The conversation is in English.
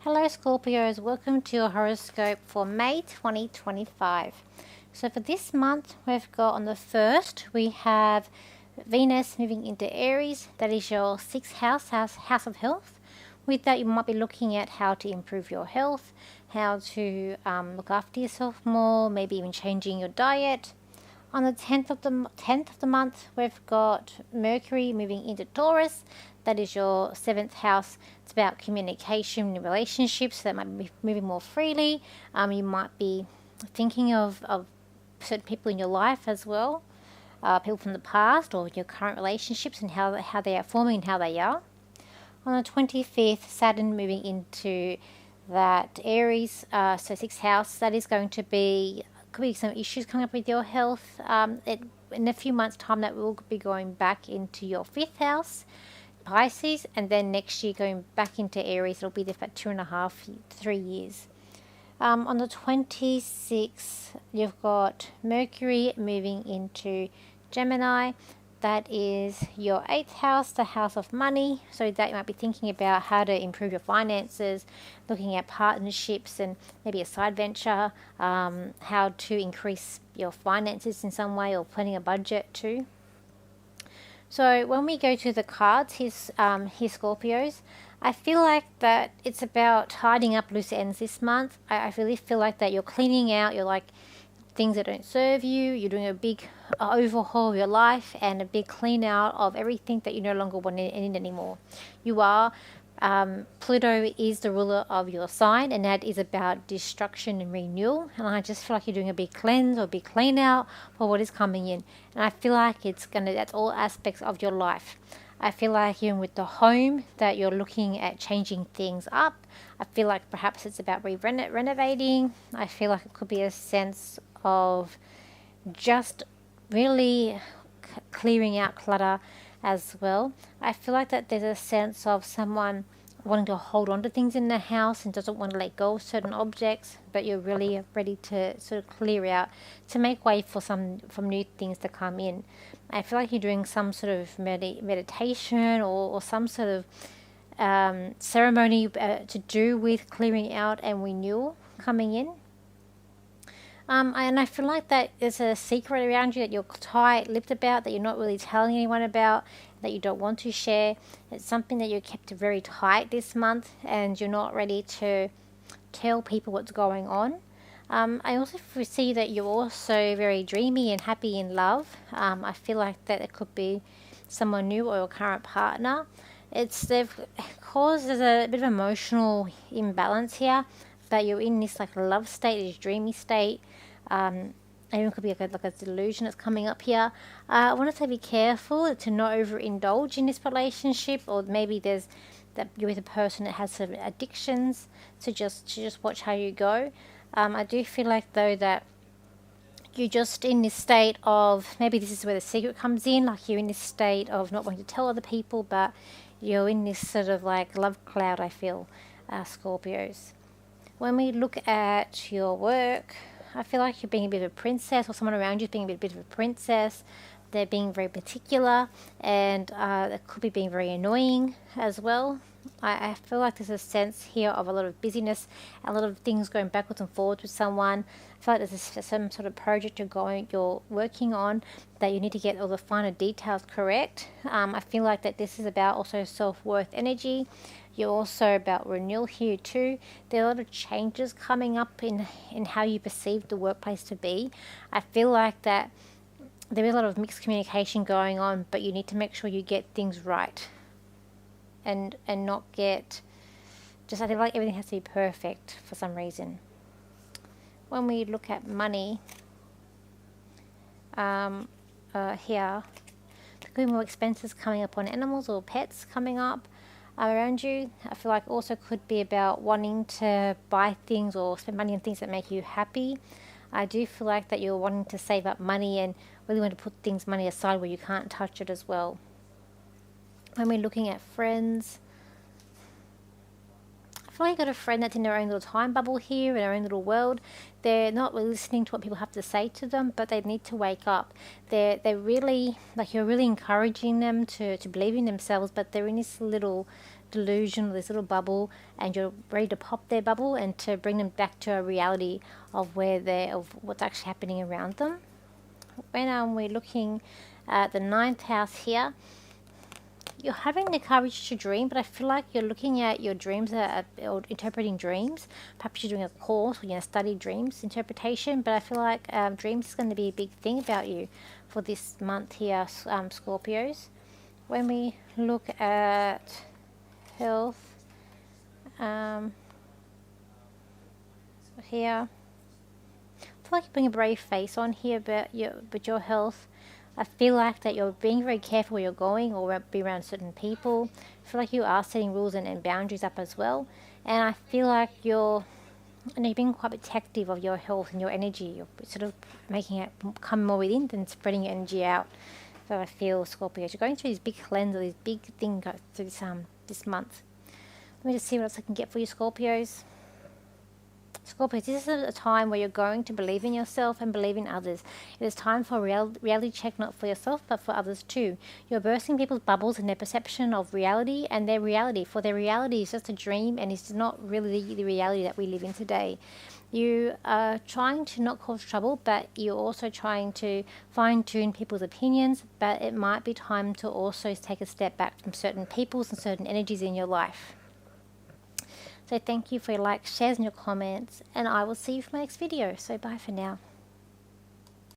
Hello Scorpios, welcome to your horoscope for May 2025. So for this month, we've got on the 1st, we have Venus moving into Aries. That is your 6th house of health. With that, you might be looking at how to improve your health, how to look after yourself more, maybe even changing your diet. On the 10th of the month, we've got Mercury moving into Taurus. That is your 7th house. It's about communication and relationships that might be moving more freely. You might be thinking of certain people in your life as well, people from the past or your current relationships and how they are forming and how they are. On the 25th, Saturn moving into that Aries, so 6th house. That is going to be could be some issues coming up with your health. In a few months' time, that will be going back into your 5th house, Pisces, and then next year going back into Aries. It'll be there for 2.5 to 3 years. On the 26th, you've got Mercury moving into Gemini. That is your 8th house, the house of money. So that you might be thinking about how to improve your finances, looking at partnerships and maybe a side venture, how to increase your finances in some way or planning a budget too. So when we go to the cards, here Scorpios, I feel like that it's about tidying up loose ends this month. I really feel like that you're cleaning out, you're like things that don't serve you. You're doing a big overhaul of your life and a big clean out of everything that you no longer want in anymore. You are Pluto is the ruler of your sign, and that is about destruction and renewal. And I just feel like you're doing a big cleanse or big clean out for what is coming in. And I feel like that's all aspects of your life. I feel like even with the home that you're looking at changing things up. I feel like perhaps it's about renovating. I feel like it could be a sense of just really clearing out clutter as well. I feel like that there's a sense of someone wanting to hold on to things in the house and doesn't want to let go of certain objects, but you're really ready to sort of clear out to make way for new things to come in. I feel like you're doing some sort of meditation or some sort of ceremony to do with clearing out and renewal coming in. And I feel like that there's a secret around you that you're tight-lipped about, that you're not really telling anyone about, that you don't want to share. It's something that you're kept very tight this month and you're not ready to tell people what's going on. I also see that you're also very dreamy and happy in love. I feel like that it could be someone new or your current partner. They've caused there's a bit of emotional imbalance here, that you're in this like love state, this dreamy state. Even could be like a delusion that's coming up here. I want to say be careful to not overindulge in this relationship, or maybe there's that you're with a person that has some addictions. So just watch how you go. I do feel like though that you're just in this state of, maybe this is where the secret comes in, like you're in this state of not wanting to tell other people, but you're in this sort of like love cloud, I feel, Scorpios. When we look at your work, I feel like you're being a bit of a princess, or someone around you is being a bit of a princess. They're being very particular, and it could be being very annoying as well. I feel like there's a sense here of a lot of busyness, a lot of things going backwards and forwards with someone. I feel like there's some sort of project you're working on that you need to get all the finer details correct. I feel like that this is about also self-worth energy. You're also about renewal here too. There are a lot of changes coming up in how you perceive the workplace to be. I feel like that there is a lot of mixed communication going on, but you need to make sure you get things right and not get I feel like everything has to be perfect for some reason. When we look at money, here, there could be more expenses coming up on animals or pets coming up around you. I feel like also could be about wanting to buy things or spend money on things that make you happy. I do feel like that you're wanting to save up money and really want to put money aside where you can't touch it as well. When we're looking at friends, I feel like you've got a friend that's in their own little time bubble here, in their own little world. They're not really listening to what people have to say to them, but they need to wake up. They're really, like, you're really encouraging them to believe in themselves, but they're in this little delusion, this little bubble, and you're ready to pop their bubble and to bring them back to a reality of of what's actually happening around them. When we're looking at the 9th house here, you're having the courage to dream, but I feel like you're looking at your dreams or interpreting dreams. Perhaps you're doing a course or you're going to study dreams interpretation, but I feel like dreams is going to be a big thing about you for this month here, Scorpios. When we look at health, here, I feel like you're putting a brave face on here, but your health, I feel like that you're being very careful where you're going or be around certain people. I feel like you are setting rules and boundaries up as well. And I feel like you're being quite protective of your health and your energy. You're sort of making it come more within than spreading your energy out. So I feel, Scorpio, you're going through this big cleanse or this big thing through this month. Let me just see what else I can get for you, Scorpios. Scorpios, this is a time where you're going to believe in yourself and believe in others. It is time for a reality check, not for yourself, but for others too. You're bursting people's bubbles and their perception of reality and their reality. For their reality is just a dream and it's not really the reality that we live in today. You are trying to not cause trouble, but you're also trying to fine-tune people's opinions, but it might be time to also take a step back from certain peoples and certain energies in your life. So thank you for your likes, shares and your comments, and I will see you for my next video. So bye for now.